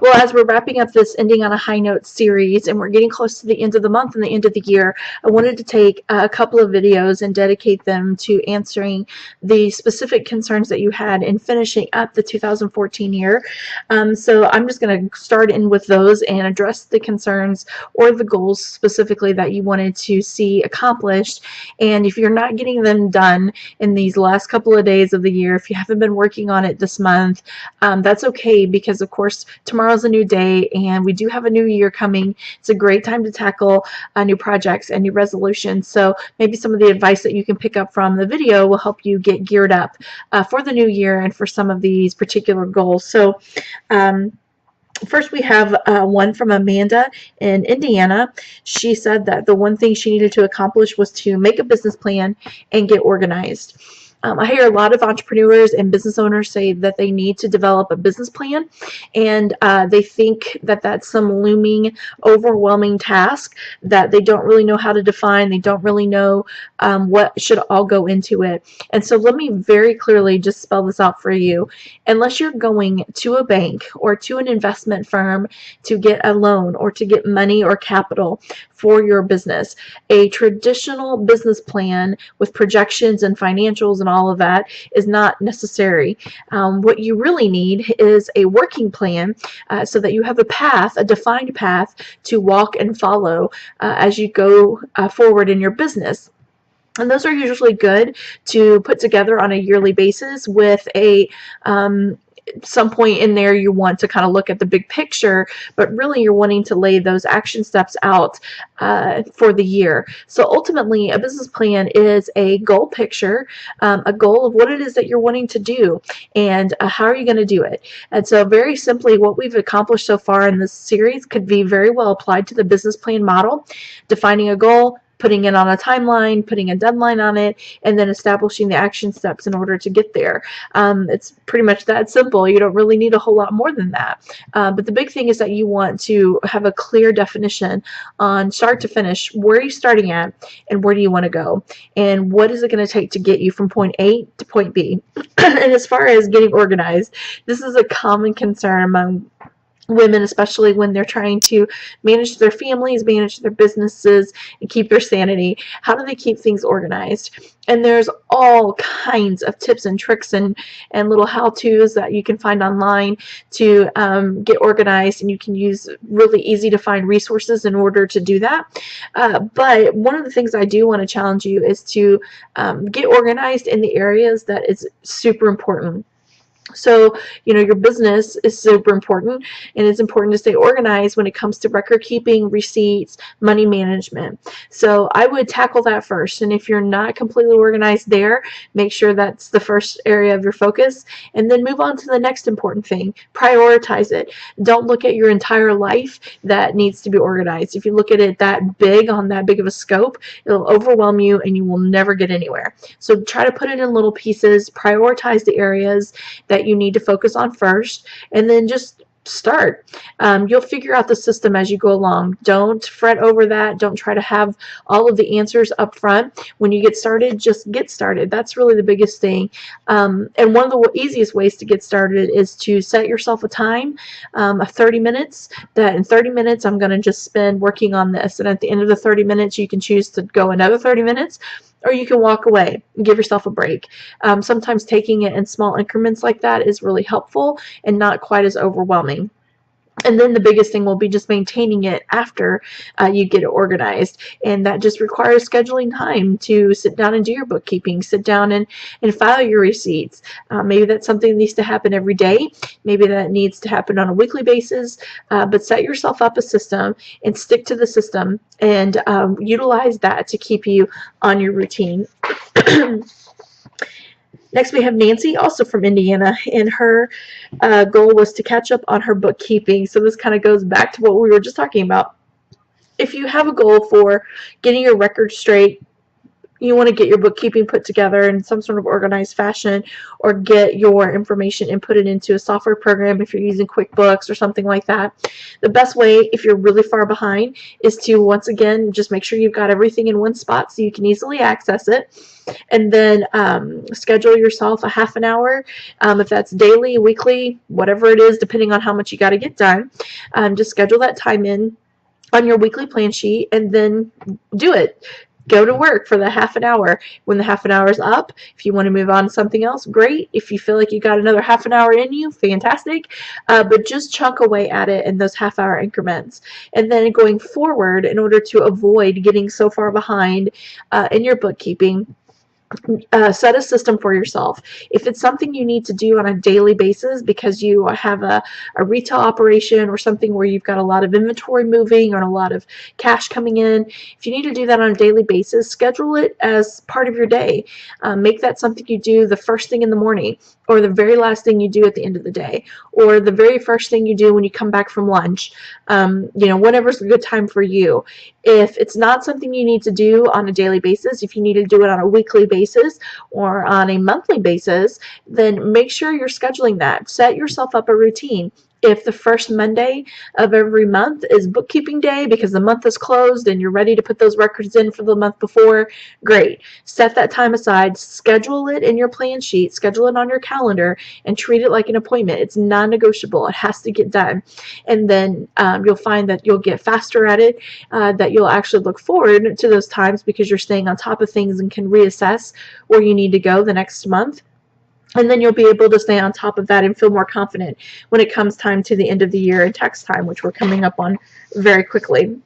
Well, as we're wrapping up this Ending on a High Note series and we're getting close to the end of the month and the end of the year, I wanted to take a couple of videos and dedicate them to answering the specific concerns that you had in finishing up the 2014 year. So I'm just going to start in with those and address the concerns or the goals specifically that you wanted to see accomplished. And if you're not getting them done in these last couple of days of the year, if you haven't been working on it this month, that's okay, because of course tomorrow's a new day and we do have a new year coming. It's a great time to tackle new projects and new resolutions. So maybe some of the advice that you can pick up from the video will help you get geared up for the new year and for some of these particular goals. So first, we have one from Amanda in Indiana. She said that the one thing she needed to accomplish was to make a business plan and get organized. I hear a lot of entrepreneurs and business owners say that they need to develop a business plan, and they think that that's some looming, overwhelming task that they don't really know how to define. They don't really know what should all go into it. And so let me very clearly just spell this out for you. Unless you're going to a bank or to an investment firm to get a loan or to get money or capital for your business, a traditional business plan with projections and financials and all of that is not necessary. What you really need is a working plan so that you have a path, a defined path to walk and follow as you go forward in your business. And those are usually good to put together on a yearly basis with a some point in there you want to kind of look at the big picture, but really you're wanting to lay those action steps out for the year. So ultimately, a business plan is a goal picture, a goal of what it is that you're wanting to do and how are you going to do it. And so very simply, what we've accomplished so far in this series could be very well applied to the business plan model, defining a goal, putting it on a timeline, putting a deadline on it, and then establishing the action steps in order to get there. It's pretty much that simple. You don't really need a whole lot more than that. But the big thing is that you want to have a clear definition on start to finish. Where are you starting at and where do you want to go? And what is it going to take to get you from point A to point B? And as far as getting organized, this is a common concern among women, especially when they're trying to manage their families, manage their businesses, and keep their sanity. How do they keep things organized? And there's all kinds of tips and tricks and little how-tos that you can find online to get organized, and you can use really easy to find resources in order to do that. But one of the things I do want to challenge you is to get organized in the areas that is super important. So, your business is super important, and it's important to stay organized when it comes to record keeping, receipts, money management. So I would tackle that first. And if you're not completely organized there, make sure that's the first area of your focus, and then move on to the next important thing. Prioritize it. Don't look at your entire life that needs to be organized. If you look at it that big, on that big of a scope, it'll overwhelm you and you will never get anywhere. So try to put it in little pieces, prioritize the areas that you need to focus on first, and then just start. You'll figure out the system as you go along. Don't fret over that. Don't try to have all of the answers up front. When you get started, just get started. That's really the biggest thing. And one of the easiest ways to get started is to set yourself a time of 30 minutes, that in 30 minutes I'm going to just spend working on this, and at the end of the 30 minutes you can choose to go another 30 minutes, or you can walk away and give yourself a break. Sometimes taking it in small increments like that is really helpful and not quite as overwhelming. And then the biggest thing will be just maintaining it after you get it organized. And that just requires scheduling time to sit down and do your bookkeeping, sit down and file your receipts. Maybe that's something that needs to happen every day. Maybe that needs to happen on a weekly basis. But set yourself up a system and stick to the system and utilize that to keep you on your routine. Next, we have Nancy, also from Indiana, and her goal was to catch up on her bookkeeping. So this kind of goes back to what we were just talking about. If you have a goal for getting your records straight, You want to get your bookkeeping put together in some sort of organized fashion, or get your information inputted into a software program if you're using QuickBooks or something like that. The best way, if you're really far behind, is to once again just make sure you've got everything in one spot so you can easily access it. And then schedule yourself a half an hour, if that's daily, weekly, whatever it is, depending on how much you got to get done. Just schedule that time in on your weekly plan sheet, and then do it. Go to work for the half an hour. When the half an hour is up, if you want to move on to something else, great. If you feel like you got another half an hour in you, fantastic. But just chunk away at it in those half-hour increments. And then going forward, in order to avoid getting so far behind in your bookkeeping, set a system for yourself. If it's something you need to do on a daily basis because you have a retail operation or something where you've got a lot of inventory moving or a lot of cash coming in, if you need to do that on a daily basis, schedule it as part of your day. Make that something you do the first thing in the morning, or the very last thing you do at the end of the day, or the very first thing you do when you come back from lunch. Whatever's a good time for you. If it's not something you need to do on a daily basis, if you need to do it on a weekly basis or on a monthly basis, then make sure you're scheduling that. Set yourself up a routine. If the first Monday of every month is bookkeeping day because the month is closed and you're ready to put those records in for the month before, great. Set that time aside, schedule it in your plan sheet, schedule it on your calendar, and treat it like an appointment. It's non-negotiable. It has to get done. And then you'll find that you'll get faster at it, that you'll actually look forward to those times because you're staying on top of things and can reassess where you need to go the next month. And then you'll be able to stay on top of that and feel more confident when it comes time to the end of the year and tax time, which we're coming up on very quickly.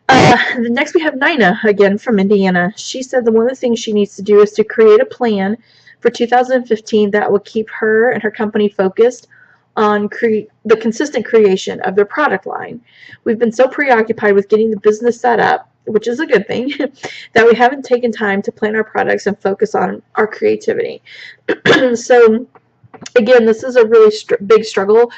Next we have Dinah, again from Indiana. She said that one of the things she needs to do is to create a plan for 2015 that will keep her and her company focused on the consistent creation of their product line. We've been so preoccupied with getting the business set up, which is a good thing, that we haven't taken time to plan our products and focus on our creativity. So again, this is a really big struggle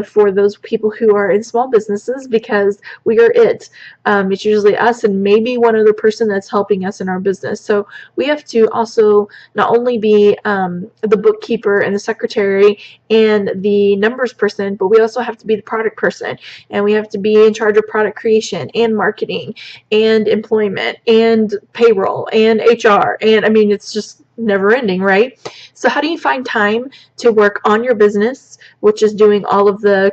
for those people who are in small businesses, because we are it. It's usually us and maybe one other person that's helping us in our business. So we have to also not only be the bookkeeper and the secretary and the numbers person, but we also have to be the product person, and we have to be in charge of product creation and marketing and employment and payroll and HR. And I mean, it's just never ending, right? So how do you find time to work on your business, which is doing all of the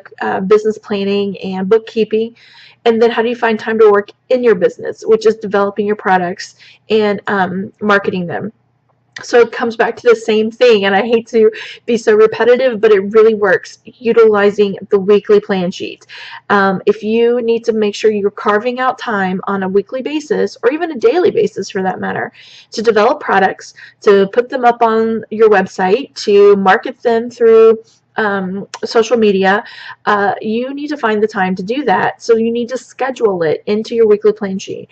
business planning and bookkeeping? And then how do you find time to work in your business, which is developing your products and marketing them? So it comes back to the same thing, and I hate to be so repetitive, but it really works, utilizing the weekly plan sheet. If you need to make sure you're carving out time on a weekly basis, or even a daily basis for that matter, to develop products, to put them up on your website, to market them through social media, you need to find the time to do that. So you need to schedule it into your weekly plan sheet.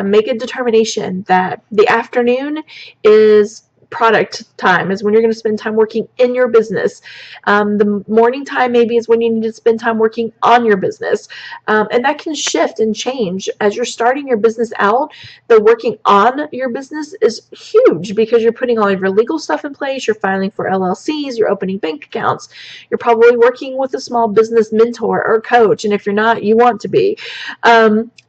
Make a determination that the afternoon is product time, is when you're going to spend time working in your business. The morning time maybe is when you need to spend time working on your business. And that can shift and change as you're starting your business out. The working on your business is huge because you're putting all of your legal stuff in place. You're filing for LLCs. You're opening bank accounts. You're probably working with a small business mentor or coach. And if you're not, you want to be.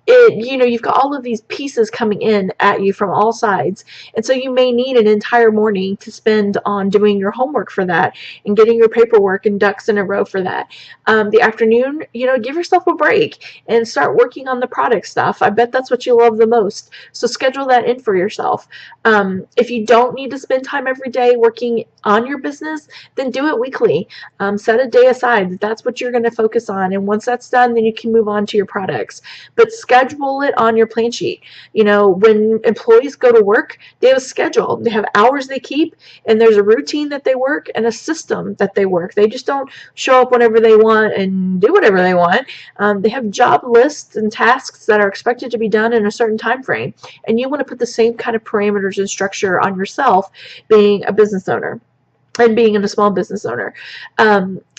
You've got all of these pieces coming in at you from all sides. And so you may need an entire morning to spend on doing your homework for that and getting your paperwork and ducks in a row for that. The afternoon, give yourself a break and start working on the product stuff. I bet that's what you love the most. So schedule that in for yourself. If you don't need to spend time every day working on your business, then do it weekly. Set a day aside. That's what you're going to focus on. And once that's done, then you can move on to your products. But schedule it on your plan sheet. When employees go to work, they have a schedule. They have hours they keep, and there's a routine that they work and a system that they work. They just don't show up whenever they want and do whatever they want. They have job lists and tasks that are expected to be done in a certain time frame, and you want to put the same kind of parameters and structure on yourself being a business owner and being a small business owner.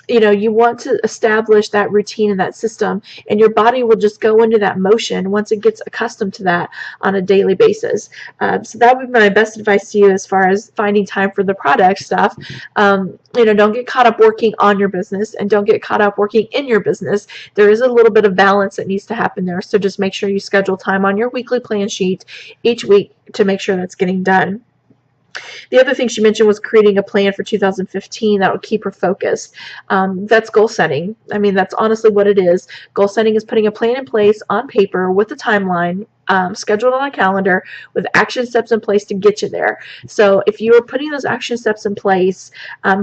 you want to establish that routine and that system, and your body will just go into that motion once it gets accustomed to that on a daily basis. So that would be my best advice to you as far as finding time for the product stuff. Don't get caught up working on your business, and don't get caught up working in your business. There is a little bit of balance that needs to happen there. So just make sure you schedule time on your weekly plan sheet each week to make sure that's getting done. The other thing she mentioned was creating a plan for 2015 that will keep her focused. That's goal setting. I mean, that's honestly what it is. Goal setting is putting a plan in place on paper with a timeline, scheduled on a calendar with action steps in place to get you there. So if you are putting those action steps in place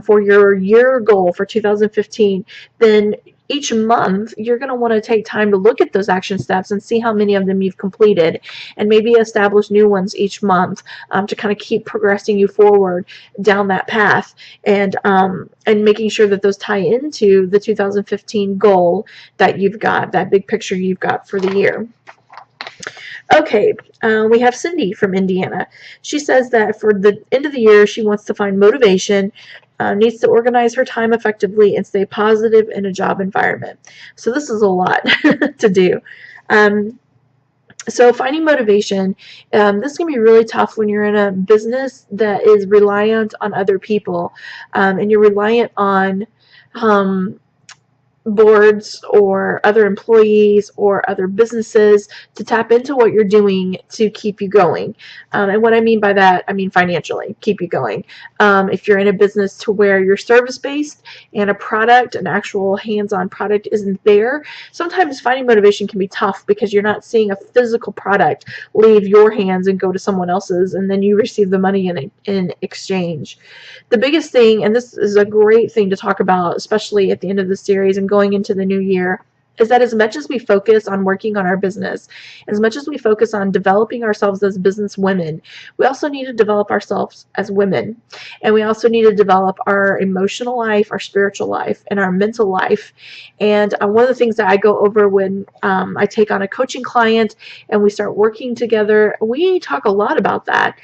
for your year goal for 2015, then each month you're going to want to take time to look at those action steps and see how many of them you've completed, and maybe establish new ones each month to kind of keep progressing you forward down that path, and making sure that those tie into the 2015 goal that you've got, that big picture you've got for the year. Okay, we have Cindy from Indiana. She says that for the end of the year, she wants to find motivation, needs to organize her time effectively, and stay positive in a job environment. So this is a lot to do. So finding motivation, this can be really tough when you're in a business that is reliant on other people, and you're reliant on boards or other employees or other businesses to tap into what you're doing to keep you going. And what I mean by that, I mean financially, keep you going. If you're in a business to where you're service-based and a product, an actual hands-on product isn't there, sometimes finding motivation can be tough because you're not seeing a physical product leave your hands and go to someone else's, and then you receive the money in exchange. The biggest thing, and this is a great thing to talk about, especially at the end of the series and going into the new year, is that as much as we focus on working on our business, as much as we focus on developing ourselves as business women, we also need to develop ourselves as women. And we also need to develop our emotional life, our spiritual life, and our mental life. And one of the things that I go over when I take on a coaching client and we start working together, we talk a lot about that,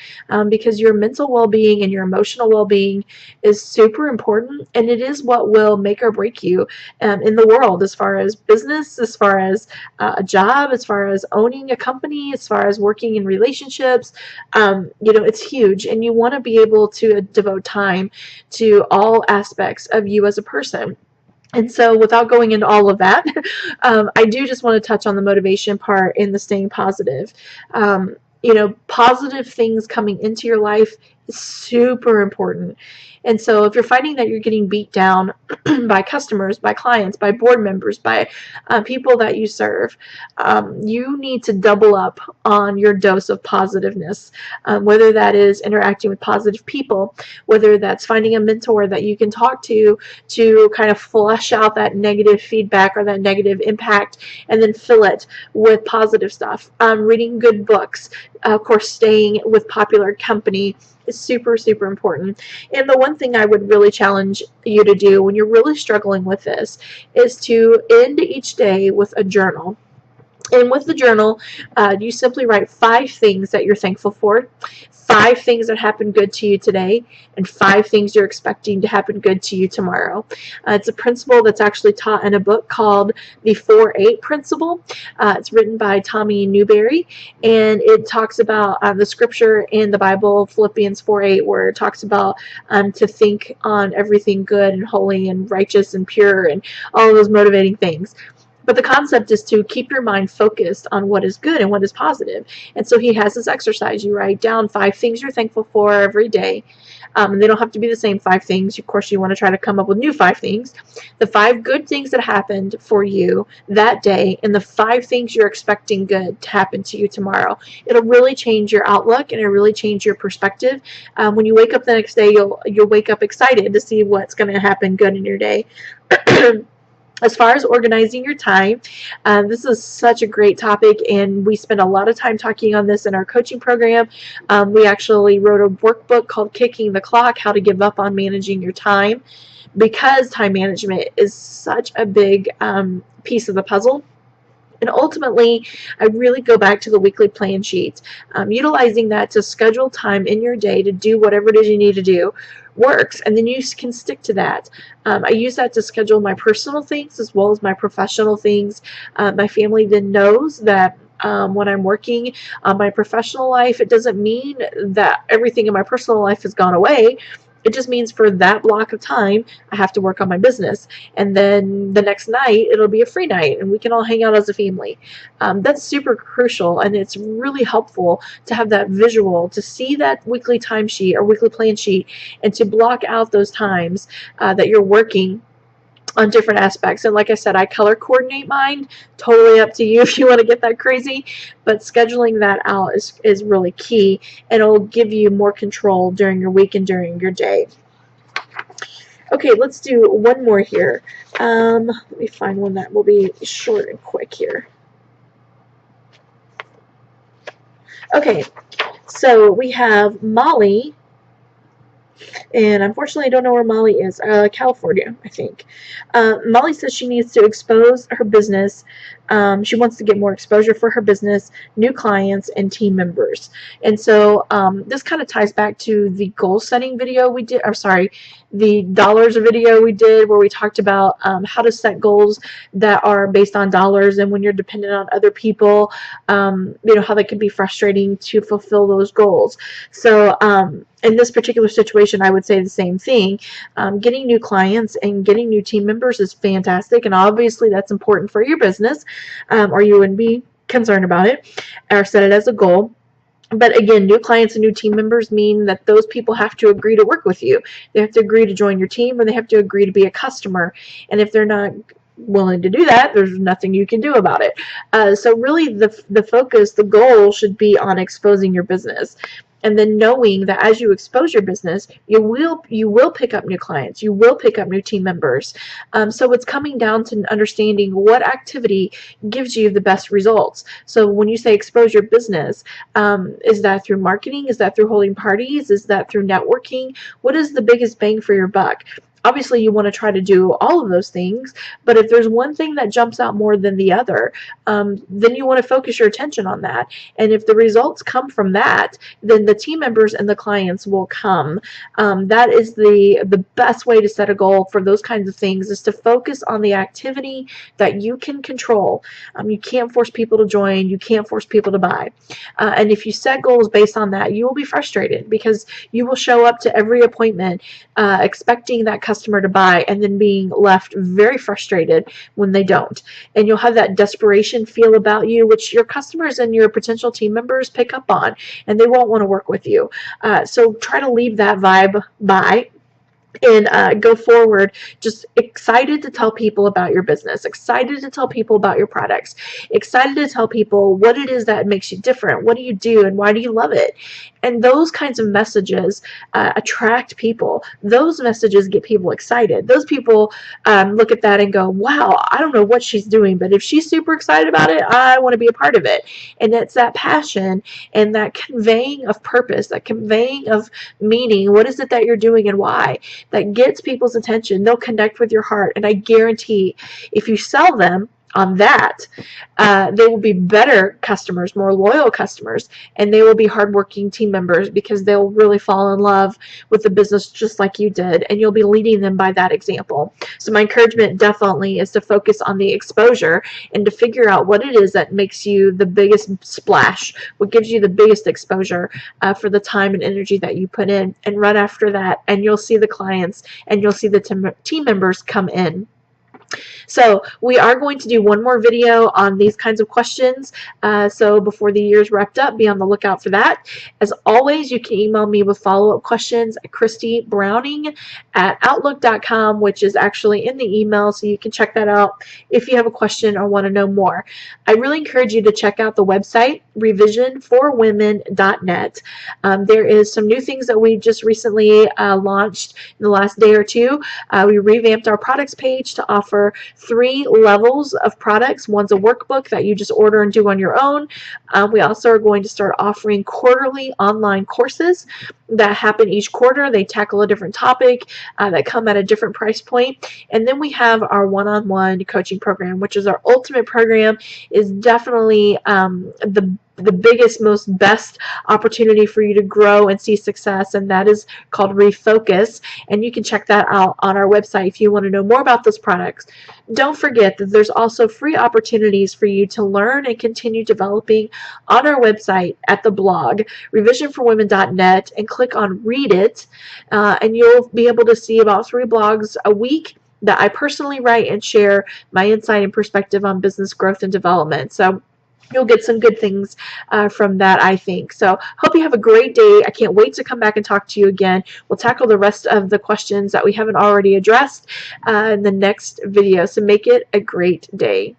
because your mental well-being and your emotional well-being is super important, and it is what will make or break you in the world, as far as business, as far as a job, as far as owning a company, as far as working in relationships. It's huge, and you want to be able to devote time to all aspects of you as a person. And so without going into all of that, I do just want to touch on the motivation part in the staying positive. Positive things coming into your life is super important. And so if you're finding that you're getting beat down by customers, by clients, by board members, by people that you serve, you need to double up on your dose of positiveness, whether that is interacting with positive people, whether that's finding a mentor that you can talk to kind of flush out that negative feedback or that negative impact, and then fill it with positive stuff. Reading good books, of course, staying with popular company is super, super important. And the one thing I would really challenge you to do when you're really struggling with this is to end each day with a journal. And with the journal, you simply write 5 things that you're thankful for, 5 things that happened good to you today, and 5 things you're expecting to happen good to you tomorrow. It's a principle that's actually taught in a book called the 4-8 Principle. It's written by Tommy Newberry, and it talks about the scripture in the Bible, Philippians 4:8, where it talks about to think on everything good and holy and righteous and pure and all of those motivating things. But the concept is to keep your mind focused on what is good and what is positive. And so he has this exercise. You write down 5 things you're thankful for every day. And they don't have to be the same 5 things. Of course, you want to try to come up with new 5 things. The 5 good things that happened for you that day, and the 5 things you're expecting good to happen to you tomorrow. It'll really change your outlook, and it'll really change your perspective. When you wake up the next day, you'll wake up excited to see what's going to happen good in your day. As far as organizing your time, this is such a great topic, and we spend a lot of time talking on this in our coaching program. We actually wrote a workbook called Kicking the Clock, How to Give Up on Managing Your Time, because time management is such a big piece of the puzzle. And ultimately, I really go back to the weekly plan sheet, utilizing that to schedule time in your day to do whatever it is you need to do. works, and then you can stick to that. I use that to schedule my personal things as well as my professional things. My family then knows that when I'm working on my professional life, it doesn't mean that everything in my personal life has gone away. It just means for that block of time, I have to work on my business. And then the next night, it'll be a free night and we can all hang out as a family. That's super crucial, and it's really helpful to have that visual, to see that weekly timesheet or weekly plan sheet, and to block out those times that you're working on different aspects. And like I said, I color coordinate mine. Totally up to you if you want to get that crazy, but scheduling that out is really key, and it'll give you more control during your week and during your day. Okay, let's do one more here. Let me find one that will be short and quick here. Okay, so we have Molly, and unfortunately I don't know where Molly is. California, I think. Molly says she needs to expose her business. She wants to get more exposure for her business, new clients, and team members. And so this kind of ties back to the goal setting video we did, or sorry, the dollars video we did, where we talked about how to set goals that are based on dollars, and when you're dependent on other people, how they can be frustrating to fulfill those goals. So in this particular situation, I would say the same thing. Getting new clients and getting new team members is fantastic, and obviously that's important for your business, or you wouldn't be concerned about it or set it as a goal. But again, new clients and new team members mean that those people have to agree to work with you. They have to agree to join your team, or they have to agree to be a customer. And if they're not willing to do that, there's nothing you can do about it. So really the focus, the goal should be on exposing your business. And then knowing that as you expose your business, you will pick up new clients, you will pick up new team members. So it's coming down to understanding what activity gives you the best results. So when you say expose your business, is that through marketing? Is that through holding parties? Is that through networking? What is the biggest bang for your buck? Obviously, you want to try to do all of those things, but if there's one thing that jumps out more than the other, then you want to focus your attention on that. And if the results come from that, then the team members and the clients will come. That is the best way to set a goal for those kinds of things, is to focus on the activity that you can control. You can't force people to join. You can't force people to buy. And if you set goals based on that, you will be frustrated, because you will show up to every appointment expecting that customer to buy, and then being left very frustrated when they don't. And you'll have that desperation feel about you, which your customers and your potential team members pick up on, and they won't want to work with you. So try to leave that vibe by, and go forward just excited to tell people about your business, excited to tell people about your products, excited to tell people what it is that makes you different, what do you do, and why do you love it. And those kinds of messages attract people. Those messages get people excited. Those people look at that and go, wow, I don't know what she's doing, but if she's super excited about it, I want to be a part of it. And it's that passion and that conveying of purpose, that conveying of meaning. What is it that you're doing and why? That gets people's attention. They'll connect with your heart. And I guarantee if you sell them on that, they will be better customers, more loyal customers, and they will be hardworking team members, because they'll really fall in love with the business just like you did, and you'll be leading them by that example. So my encouragement definitely is to focus on the exposure and to figure out what it is that makes you the biggest splash, what gives you the biggest exposure for the time and energy that you put in, and run after that, and you'll see the clients and you'll see the team members come in. So we are going to do one more video on these kinds of questions. So before the year's wrapped up, be on the lookout for that. As always, you can email me with follow-up questions at christybrowning@outlook.com, which is actually in the email, so you can check that out if you have a question or want to know more. I really encourage you to check out the website, revisionforwomen.net. There is some new things that we just recently launched in the last day or two. We revamped our products page to offer 3 levels of products. One's a workbook that you just order and do on your own. We also are going to start offering quarterly online courses that happen each quarter. They tackle a different topic that come at a different price point. And then we have our one-on-one coaching program, which is our ultimate program. Is definitely the the biggest, most best opportunity for you to grow and see success, and that is called Refocus. And you can check that out on our website if you want to know more about those products. Don't forget that there's also free opportunities for you to learn and continue developing on our website at the blog, revisionforwomen.net, and click on Read It, and you'll be able to see about 3 blogs a week that I personally write and share my insight and perspective on business growth and development. So you'll get some good things from that, I think. So hope you have a great day. I can't wait to come back and talk to you again. We'll tackle the rest of the questions that we haven't already addressed in the next video. So make it a great day.